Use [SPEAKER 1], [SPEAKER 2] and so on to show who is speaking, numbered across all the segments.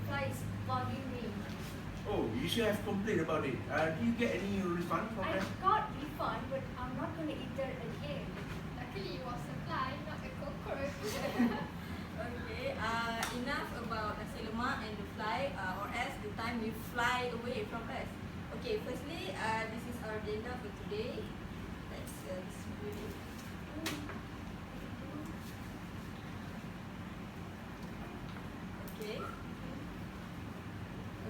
[SPEAKER 1] flies Fadhil name.
[SPEAKER 2] Oh, you should have complained about it. Do you get any refund from
[SPEAKER 1] I
[SPEAKER 2] that?
[SPEAKER 1] got refund, but I'm not gonna eat there again.
[SPEAKER 3] Luckily it was a fly, not a cockroach.
[SPEAKER 4] Okay, enough about nasi lemak and the fly, or else the time will fly away from us. Okay, firstly, this is our agenda for today. Let's distribute it. Okay.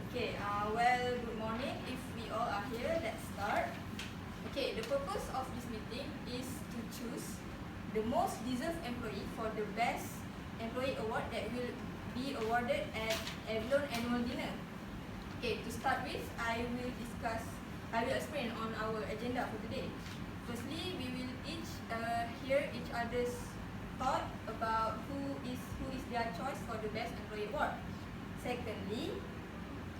[SPEAKER 4] Okay, well, good morning. If we all are here, let's start. Okay, the purpose of this meeting is to choose the most deserved employee for the best employee award that will be awarded at Avalon annual dinner. Okay, to start with, I will explain on our agenda for today. Firstly, we will each hear each other's thought about who is their choice for the best employee award. Secondly,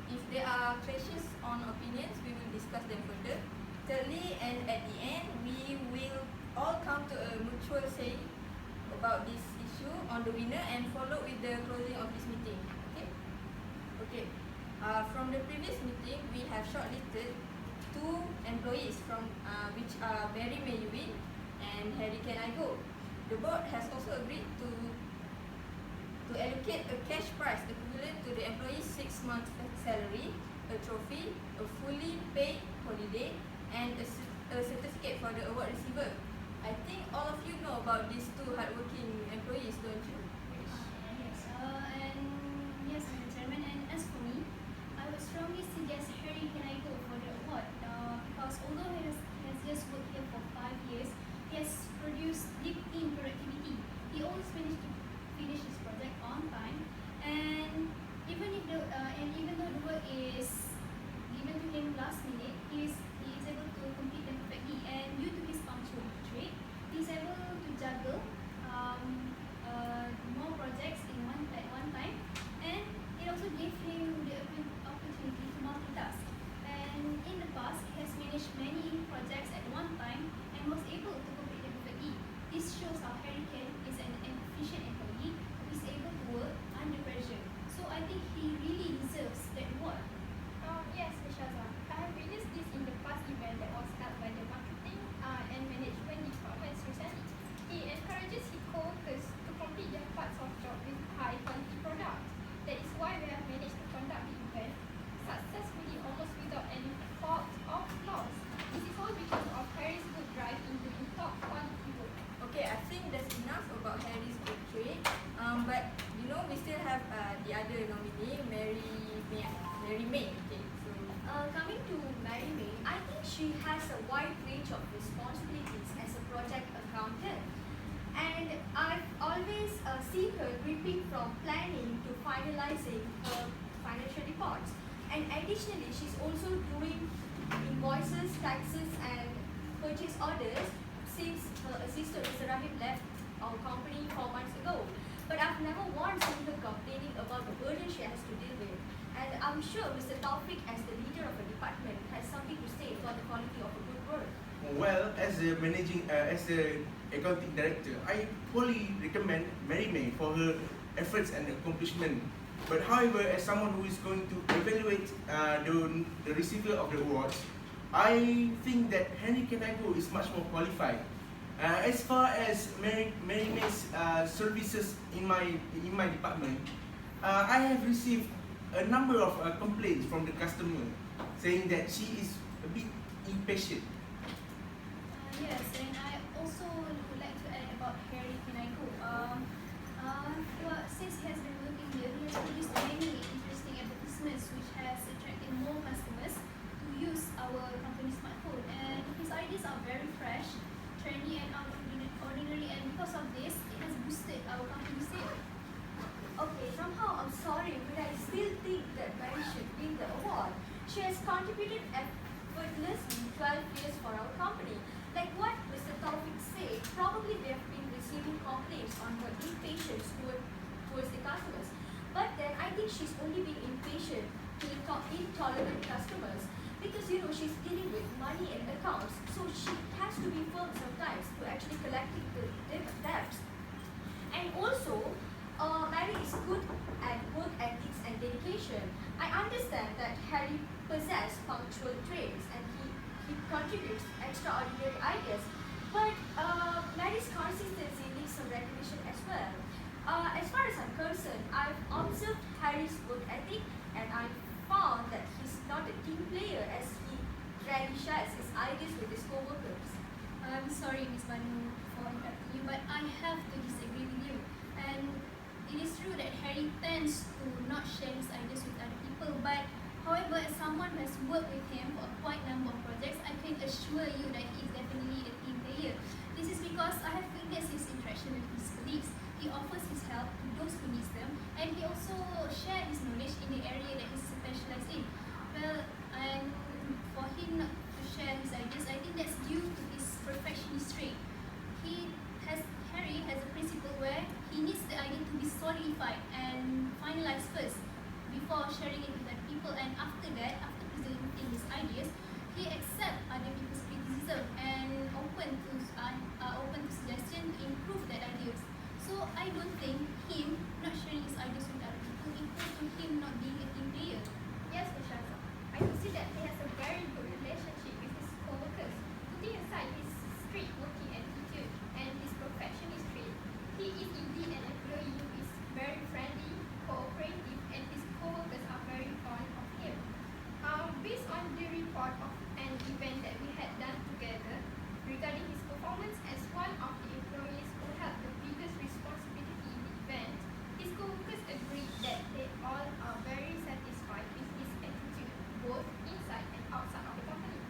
[SPEAKER 4] if there are clashes on opinions, we will discuss them further. Thirdly, and at the end, we will all come to a mutual say about this issue on the winner and follow with the closing of this meeting. Okay. From the previous meeting, we have shortlisted two employees from which are Mary May Yuin and Harry Can I Go. The board has also agreed to allocate a cash prize equivalent to the employee's 6 months salary, a trophy, a fully paid holiday, and a certificate for the award receiver. I think all of you know about these two hardworking employees, don't you?
[SPEAKER 3] Yes, Mr. Chairman, and as for me, I would strongly suggest Harry Can I Go for the award because although he has just worked here for 5 years, he has produced deep team productivity. He always managed to finish his project on time, and even though the work is given to him last minute, he is able to complete them perfectly. And due to his punctual trait, he is able to juggle more projects at one time, and it also gave him the opportunity to multitask. And in the past, he has managed many projects at one time and was able to complete them perfectly. This shows how Harry Kane is an efficient employee who is able to work under pressure. So I think he really deserves that award.
[SPEAKER 5] Yes, Ms. Shaza. I have witnessed this in the past event that was held by the marketing and management departments recently. He encourages his co-workers to complete their parts of job with high quality products. That is why we have managed to conduct the event successfully almost without any fault or flaws. This is all because of Harry's good drive in doing top quality work.
[SPEAKER 4] Okay, I think that's enough about Harry's good trait. But you know, we still have the other nominee, Mary May. Okay, so
[SPEAKER 1] Coming to Mary May, I think she has a wide range of responsibilities as a project accountant. And I've always seen her gripping from planning to finalizing her financial reports. And additionally, she's also doing invoices, taxes, and purchase orders since her assistant, Mr. Rahim, left our company 4 months ago. But I've never once seen her complaining about the burden she has to deal with. And I'm sure Mr. Taufik, as the leader of a department, has something to say about the quality of a good work.
[SPEAKER 2] Well, as the accounting director, I wholly recommend Mary May for her efforts and accomplishment. But however, as someone who is going to evaluate the receiver of the awards, I think that Henry Kenago is much more qualified. As far as Mary May's services in my department, I have received a number of complaints from the customer saying that she is a bit impatient.
[SPEAKER 3] Yes, and I also would like to add about Harry Can I Go. Since he has been working here, he has produced many interesting advertisements which has attracted more customers to use our company smartphone. And his ideas are very fresh, trendy, and out of the ordinary. And because of this, it has boosted our company sales.
[SPEAKER 1] Okay, somehow I'm sorry, but I still think that Mary should win the award. She has contributed effortlessly 12 years for our company. Like what Mr. Taufik said, probably they have been receiving complaints on her impatience towards the customers. But then I think she's only being impatient to the intolerant customers because she's dealing with money and accounts, so she has to be firm sometimes to actually collecting the debts. And also, Mary is good at work ethics and dedication. I understand that Harry possesses punctual traits and he contributes extraordinary ideas. But Mary's consistency needs some recognition as well. As far as I'm concerned, I've observed Harry's work ethic and I found that he's not a team player as he rarely shares his ideas with his co-workers.
[SPEAKER 3] I'm sorry, Miss Manu, for interrupting you, but I have to disagree with you. And it is true that Harry tends to not share his ideas with other people, but however, as someone who has worked with him for a quite number of projects, I can assure you that he is definitely a team player. This is because I have witnessed his interaction with his colleagues. He offers his help to those who need them, and he also shares his knowledge in the area that he's specialized in. Well, and for him not to share his ideas, I think that's due to his perfectionist trait. Harry has a principle where he needs the idea to be solidified and finalized first before sharing it with other people, and after that, after presenting his ideas, he accepts other people's criticism and open to suggestion to improve that ideas. So I don't think him not sharing his ideas with other people equals to him not being a team player.
[SPEAKER 5] Yes, Miss Shaza. I can see that he has a very good relationship with his co-workers. Putting aside his strict working attitude and his perfectionist trait, he is indeed an employee who is very friendly, cooperative, and his co-workers are very fond of him. Based on the report of an event that we had done together regarding his performance as one of the employees who held the biggest responsibility in the event, his co-workers agreed that they all are very satisfied with his attitude, both inside and outside of the company.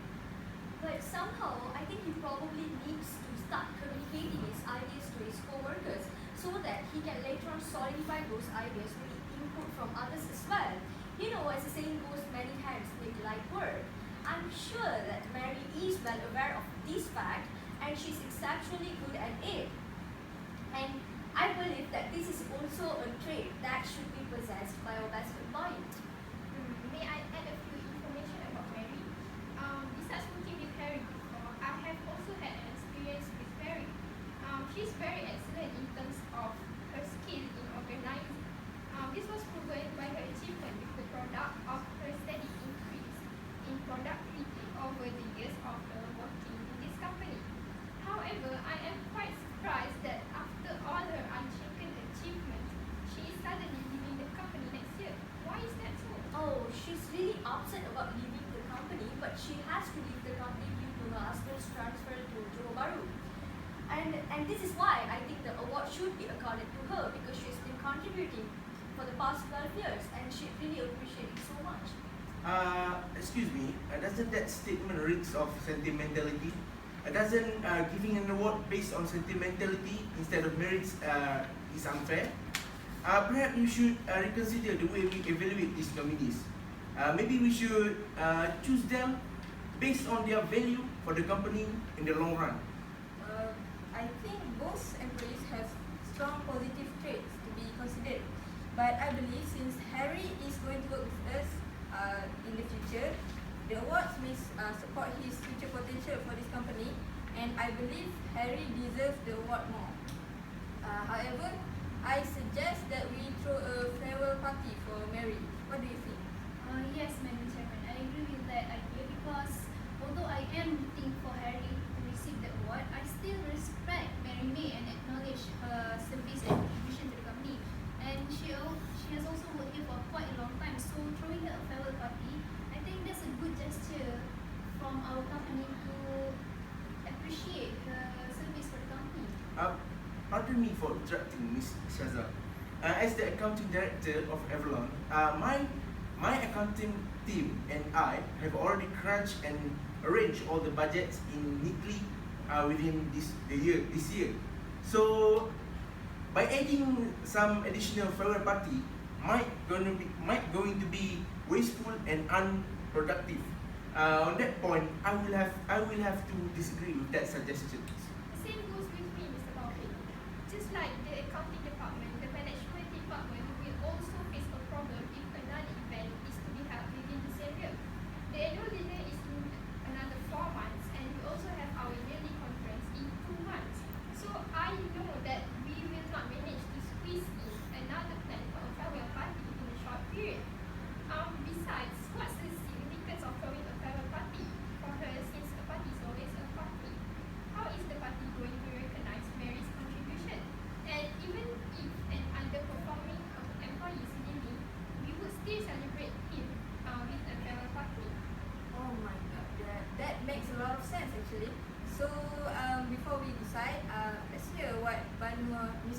[SPEAKER 1] But somehow, I think he probably needs to start communicating his ideas to his co-workers so that he can later on solidify those ideas with input from others as well. You know, as the saying goes, many hands make light work. I'm sure that Mary is well aware of this fact and she's exceptionally good at it. And I believe that this is also a trait that should be possessed by our best employee.
[SPEAKER 5] May I add a few information about Mary? Besides working with Harry before, I have also had an experience with Mary. She's very excellent in terms of her skill in organizing. This was proven by her achievement with the product of her steady increase in productivity over the years of her working in this company. However, I am quite surprised that after all her unshaken achievements, she is suddenly leaving the company next year. Why is that so?
[SPEAKER 1] Oh, she's really upset about leaving the company, but she has to leave the company due to her husband's transfer to Johor Bahru. And this is why I think the award should be accorded to her because she's been contributing for the past 12 years and she really appreciates it so much.
[SPEAKER 2] Excuse me, doesn't that statement reeks of sentimentality? Doesn't giving an award based on sentimentality instead of merits is unfair? Perhaps you should reconsider the way we evaluate these nominees. Maybe we should choose them based on their value for the company in the long run.
[SPEAKER 4] I think both employees have strong positive traits to be considered. But I believe since Harry is going to work with us in the future, the awards may support his future potential for this company, and I believe Harry deserves the award more. However, I suggest that we throw a farewell party for Mary. What do you think?
[SPEAKER 3] Yes, Madam Chairman, I agree with that idea because although I am rooting for Harry to receive the award, I still respect Mary May and acknowledge her service and contribution to the company. And she has also worked here for quite a long time, so throwing her a farewell party, I think that's a good gesture from our company to appreciate her service for the company.
[SPEAKER 2] Pardon me for interrupting, Miss Shaza. As the accounting director of Avalon, my accounting team and I have already crunched and arranged all the budgets in neatly within this year. So by adding some additional farewell party might going to be wasteful and unproductive. On that point, I will have to disagree with that suggestion.
[SPEAKER 5] The same goes with me, Mr. Fadhil. Just like the accounting department, the management department will also face a problem if another event is to be held within the same year. The annual dinner is in another 4 months, and we also have our yearly conference in 2 months. So I know that we will not manage to squeeze in an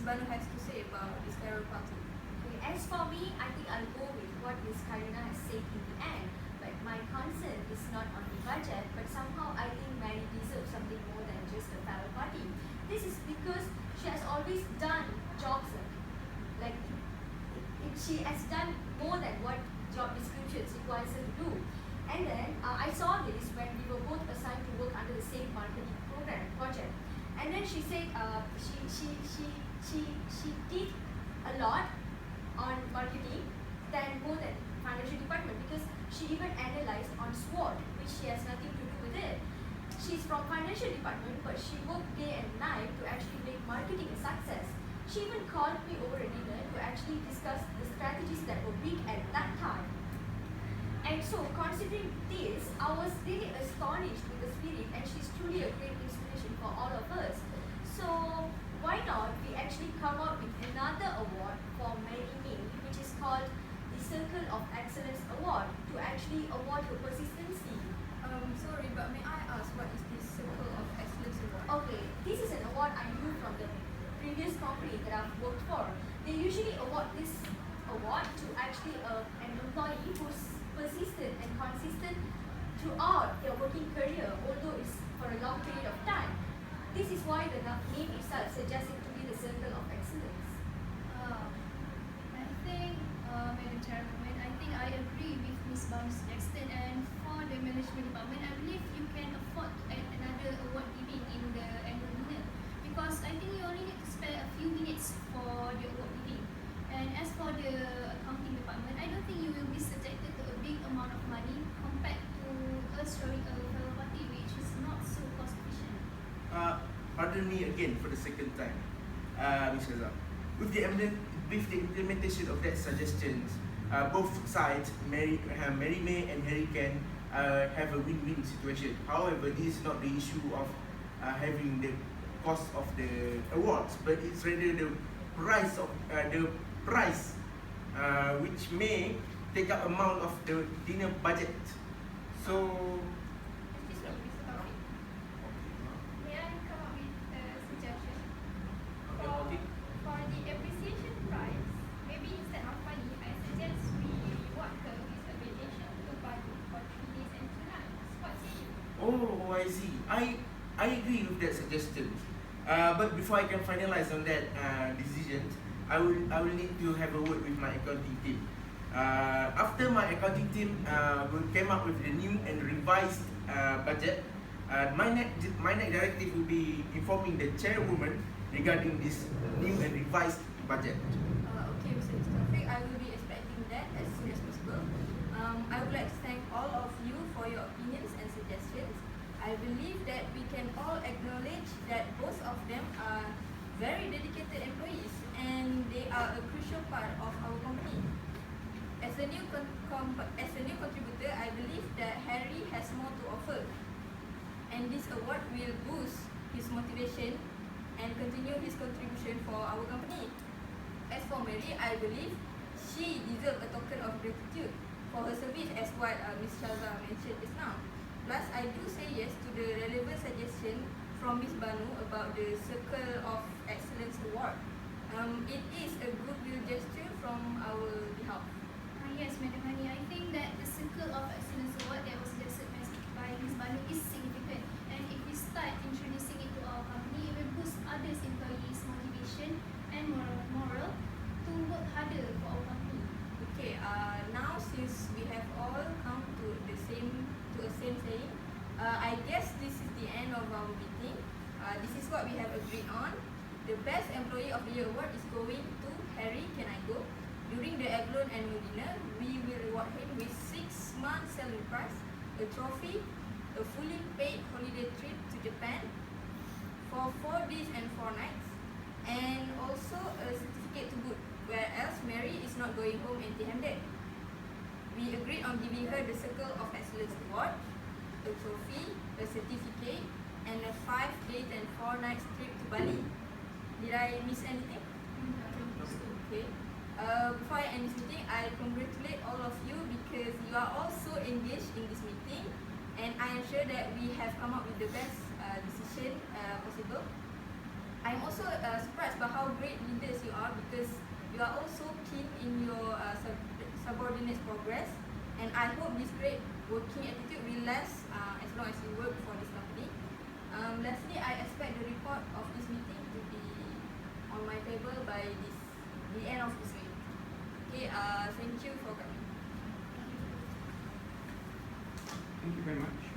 [SPEAKER 4] Banu has to say about this farewell party.
[SPEAKER 1] Okay, as for me, I think I'll go with what Ms. Karina has said in the end. But my concern is not on the budget, but somehow I think Mary deserves something more than just a farewell party. This is because she has always done jobs like she has done more than what job descriptions requires her to do. And then I saw this when we were both assigned to work under the same marketing project. And then she said she did a lot on marketing than more than financial department, because she even analyzed on SWOT, which she has nothing to do with it. She's from financial department, but she worked day and night to actually make marketing a success. She even called me over a dinner to actually discuss the strategies that were weak at that time. And so, considering this, I was really astonished with the spirit, and she's truly a great inspiration for all of us. So, why not we actually come up with another award for Mary May, which is called the Circle of Excellence Award, to actually award her persistency.
[SPEAKER 4] Sorry, but may I ask what is this Circle of Excellence Award?
[SPEAKER 1] Okay, this is an award I knew from the previous company that I've worked for. They usually award this award to actually an employee who's persistent and consistent throughout their working career, although it's for a long period of time. This is why the name itself suggests it to be the Circle of Excellence.
[SPEAKER 3] I think, Madam Chairwoman, I think I agree with Ms. Baum's suggestion, and for the management department, I believe you can afford to add another award giving in the annual dinner, because I think you only need to spend a few minutes for the award giving. And as for the accounting department, I don't think you will be subjected to a big amount of money compared to us throwing a farewell party, which is not so cost efficient.
[SPEAKER 2] Pardon me again for the second time, Ms. Shazam. With the implementation of that suggestions, both sides, Mary May and Harry can have a win-win situation. However, this is not the issue of having the cost of the awards, but it's rather the price of which may take up amount of the dinner budget. So,
[SPEAKER 5] Excuse me, Mr. Taufik. May I come up with a suggestion? For the appreciation prize, maybe instead of money, I suggest we reward her with a vacation to Bali for 3 days and 2 nights. What say you?
[SPEAKER 2] oh, I see. I agree with that suggestion. But before I can finalize on that decision, I will need to have a word with my accounting team. After my accounting team came up with the new and revised budget, my next directive will be informing the chairwoman regarding this new and revised budget.
[SPEAKER 4] Okay, Mr. Taufik, I will be expecting that as soon as possible. I would like to thank all of you for your opinions and suggestions. I believe that we can all acknowledge that both of them are very dedicated employees, and they are a crucial part of our company. As a new contributor, I believe that Harry has more to offer, and this award will boost his motivation and continue his contribution for our company. As for Mary, I believe she deserves a token of gratitude for her service, as what Ms. Shaza mentioned just now. Plus, I do say yes to the relevant suggestion from Ms. Banu about the Circle of Excellence Award. It is a goodwill gesture from our behalf.
[SPEAKER 3] Yes, Madam Hani, I think that the Circle of Excellence Award that was suggested by Ms. Banu is significant, and if we start introducing it to our company, it will boost others' employees' motivation and moral to work harder for our company.
[SPEAKER 4] Okay, now since we have all come to a same saying, I guess this is the end of our meeting. This is what we have agreed on. The Best Employee of the Year award is going to Harry. Can I go? During the Avalon annual dinner, we will reward him with 6 months salary price, a trophy, a fully paid holiday trip to Japan for 4 days and 4 nights, and also a certificate to boot, whereas Mary is not going home empty-handed. We agreed on giving her the Circle of Excellence Award, a trophy, a certificate, and a 5 days and 4 nights trip to Bali. Did I miss anything? Okay. Before I end this meeting, I congratulate all of you because you are all so engaged in this meeting, and I am sure that we have come up with the best decision possible. I am also surprised by how great leaders you are also keen in your subordinates' progress, and I hope this great working attitude will last as long as you work for this company. Lastly, I expect the report of this meeting to be on my table by the end of this week. Okay, thank you for coming.
[SPEAKER 6] Thank you very much.